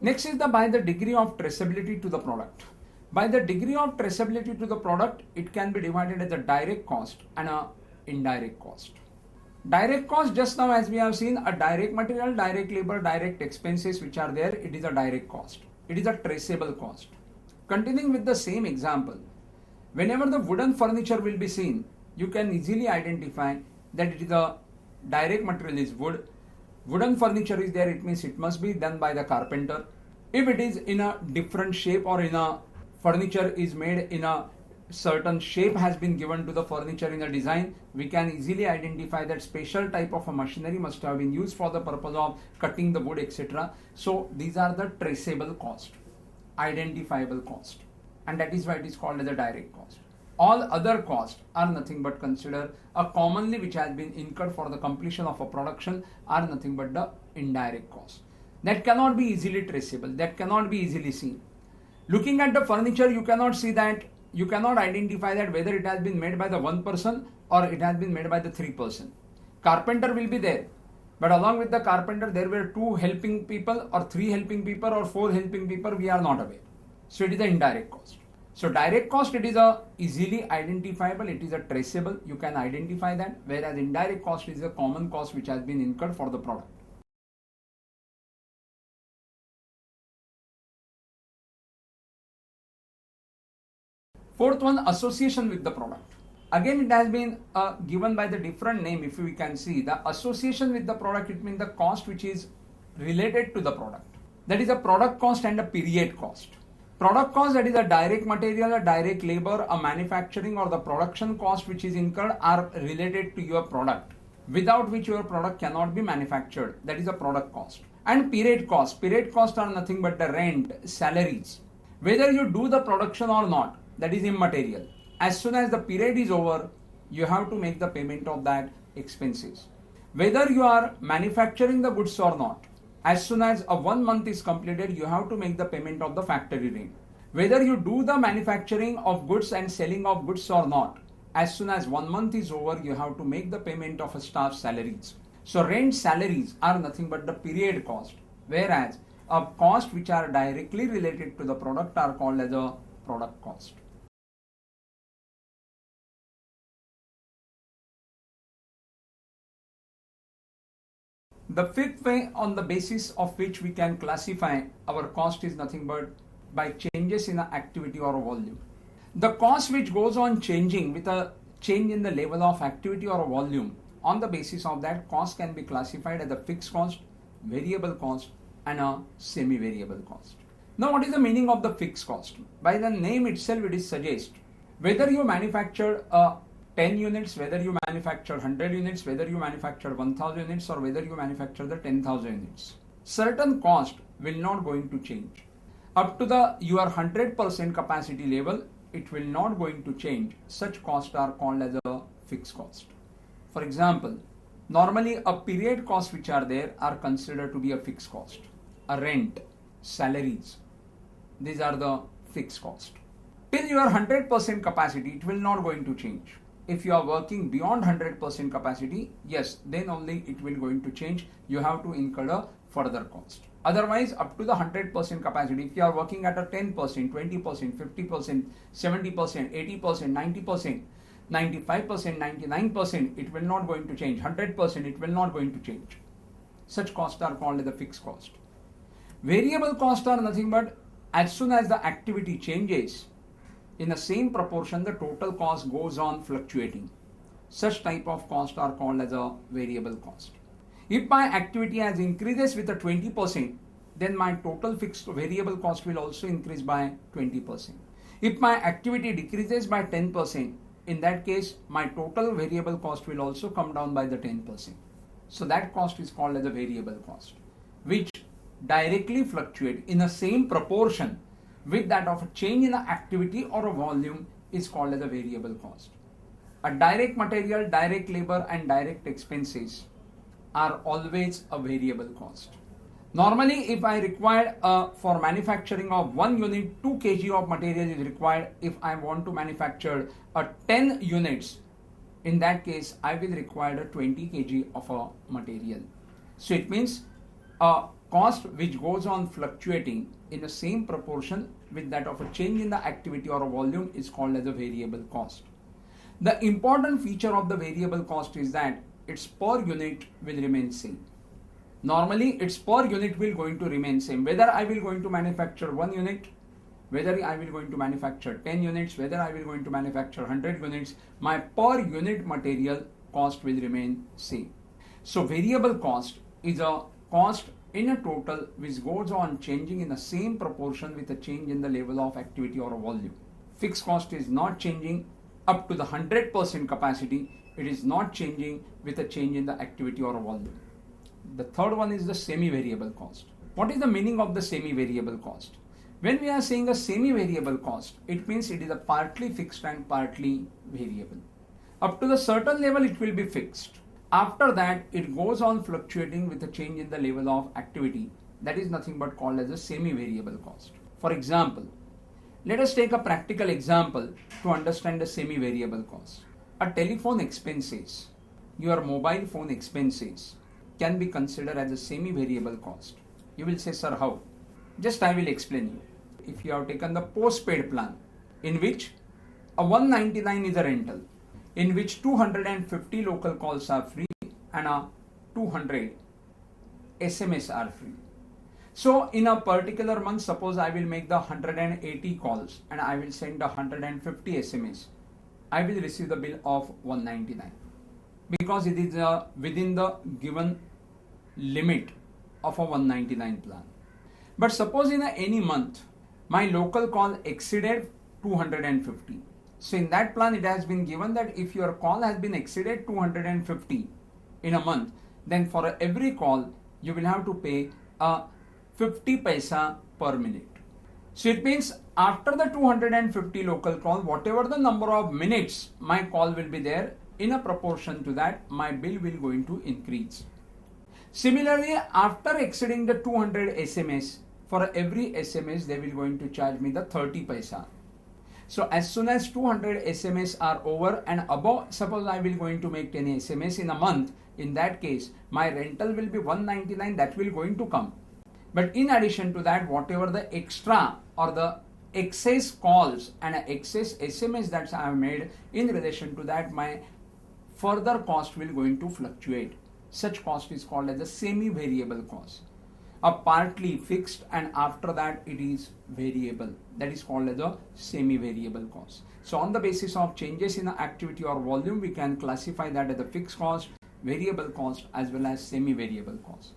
Next is by the degree of traceability to the product. By the degree of traceability to the product, it can be divided as a direct cost and a indirect cost. Direct cost, just now as we have seen, a direct material, direct labor, direct expenses which are there, it is a direct cost. It is a traceable cost. Continuing with the same example, whenever the wooden furniture will be seen, you can easily identify that it is a direct material is wood. Wooden furniture is there, it means it must be done by the carpenter. If it is in a different shape or in a furniture is made in a certain shape has been given to the furniture in a design, we can easily identify that special type of a machinery must have been used for the purpose of cutting the wood, etc. So these are the traceable cost, identifiable cost, and that is why it is called as a direct cost. All other costs are nothing but considered a commonly which has been incurred for the completion of a production are nothing but the indirect cost. That cannot be easily traceable, that cannot be easily seen. Looking at the furniture, you cannot see that, you cannot identify that whether it has been made by the one person or it has been made by the three person. Carpenter will be there, but along with the carpenter there were two helping people or three helping people or four helping people, we are not aware. So it is the indirect cost. So direct cost, it is a easily identifiable, it is a traceable, you can identify that, whereas indirect cost is a common cost which has been incurred for the product. Fourth one, association with the product. Again, it has been given by the different name. If we can see the association with the product, it means the cost which is related to the product. That is a product cost and a period cost. Product cost, that is a direct material, a direct labor, a manufacturing or the production cost which is incurred are related to your product, without which your product cannot be manufactured. That is a product cost. And period cost. Period cost are nothing but the rent, salaries. Whether you do the production or not, that is immaterial. As soon as the period is over, you have to make the payment of that expenses. Whether you are manufacturing the goods or not, as soon as a 1 month is completed, you have to make the payment of the factory rent. Whether you do the manufacturing of goods and selling of goods or not, as soon as 1 month is over, you have to make the payment of a staff salaries. So rent, salaries are nothing but the period cost, whereas a cost which are directly related to the product are called as a product cost. The fifth way on the basis of which we can classify our cost is nothing but by changes in an activity or a volume. The cost which goes on changing with a change in the level of activity or a volume, on the basis of that cost can be classified as a fixed cost, variable cost and a semi-variable cost. Now what is the meaning of the fixed cost? By the name itself it is suggest whether you manufacture 10 units, whether you manufacture 100 units, whether you manufacture 1000 units or whether you manufacture the 10,000 units. Certain cost will not going to change. Up to the your 100% capacity level, it will not going to change. Such costs are called as a fixed cost. For example, normally a period cost which are there are considered to be a fixed cost. A rent, salaries, these are the fixed cost. Till your 100% capacity, it will not going to change. If you are working beyond 100% capacity, yes, then only it will going to change. You have to incur a further cost. Otherwise, up to the 100% capacity, if you are working at a 10%, 20%, 50%, 70%, 80%, 90%, 95%, 99%, it will not going to change. 100%, it will not going to change. Such costs are called as the fixed cost. Variable costs are nothing but as soon as the activity changes, in the same proportion, the total cost goes on fluctuating. Such type of costs are called as a variable cost. If my activity has increases with a 20%, then my total fixed variable cost will also increase by 20%. If my activity decreases by 10%, in that case, my total variable cost will also come down by the 10%. So that cost is called as a variable cost, which directly fluctuate in the same proportion with that of a change in the activity or a volume is called as a variable cost. A direct material, direct labor and direct expenses are always a variable cost. Normally, if I require for manufacturing of 1 unit, 2 kg of material is required. If I want to manufacture 10 units, in that case, I will require 20 kg of a material. So it means cost which goes on fluctuating in the same proportion with that of a change in the activity or a volume is called as a variable cost. The important feature of the variable cost is that its per unit will remain same. Normally its per unit will going to remain same, whether I will going to manufacture 1 unit, whether I will going to manufacture 10 units, whether I will going to manufacture 100 units, my per unit material cost will remain same. So variable cost is a cost in a total which goes on changing in the same proportion with a change in the level of activity or a volume. Fixed cost is not changing up to the 100% capacity, it is not changing with a change in the activity or a volume. The third one is the semi-variable cost. What is the meaning of the semi-variable cost? When we are saying a semi-variable cost, it means it is a partly fixed and partly variable. Up to the certain level it will be fixed. After that it goes on fluctuating with a change in the level of activity. That is nothing but called as a semi-variable cost. For example, let us take a practical example to understand the semi-variable cost. A telephone expenses, your mobile phone expenses can be considered as a semi-variable cost. You will say, sir, how? Just I will explain you. If you have taken the postpaid plan, in which a 199 is a rental, in which 250 local calls are free and a 200 SMS are free. So in a particular month, suppose I will make the 180 calls and I will send 150 SMS. I will receive the bill of 199 because it is within the given limit of a 199 plan. But suppose in any month, my local call exceeded 250. So in that plan, it has been given that if your call has been exceeded 250 in a month, then for every call, you will have to pay a 50 paisa per minute. So it means after the 250 local call, whatever the number of minutes my call will be there, in a proportion to that, my bill will going to increase. Similarly, after exceeding the 200 SMS, for every SMS, they will going to charge me the 30 paisa. So as soon as 200 SMS are over and above, suppose I will going to make 10 SMS in a month, in that case, my rental will be 199, that will going to come. But in addition to that, whatever the extra or the excess calls and excess SMS that I have made, in relation to that, my further cost will going to fluctuate. Such cost is called as a semi-variable cost. A partly fixed and after that it is variable. That is called as a semi-variable cost. So on the basis of changes in the activity or volume, we can classify that as a fixed cost, variable cost as well as semi-variable cost.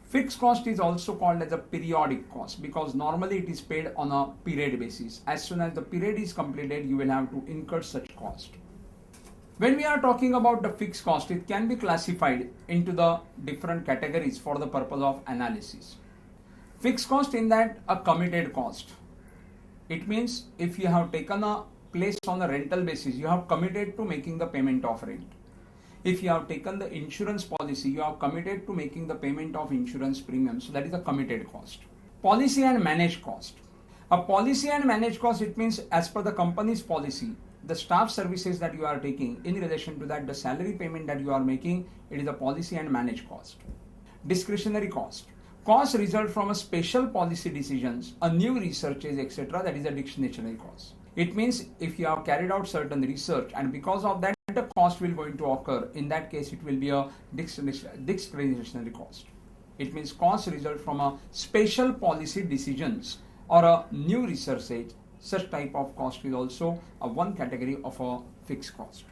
Fixed cost is also called as a periodic cost because normally it is paid on a period basis. As soon as the period is completed, you will have to incur such cost. When we are talking about the fixed cost, it can be classified into the different categories for the purpose of analysis. Fixed cost in that a committed cost. It means if you have taken a place on a rental basis, you have committed to making the payment of rent. If you have taken the insurance policy, you have committed to making the payment of insurance premium. So that is a committed cost. Policy and managed cost. A policy and managed cost, it means as per the company's policy, the staff services that you are taking, in relation to that, the salary payment that you are making, it is a policy and managed cost. Discretionary cost. Costs result from a special policy decisions, a new researches, etc. That is a discretionary cost. It means if you have carried out certain research and because of that, the cost will going to occur. In that case, it will be a discretionary cost. It means costs result from a special policy decisions or a new research. Such type of cost is also a one category of a fixed cost.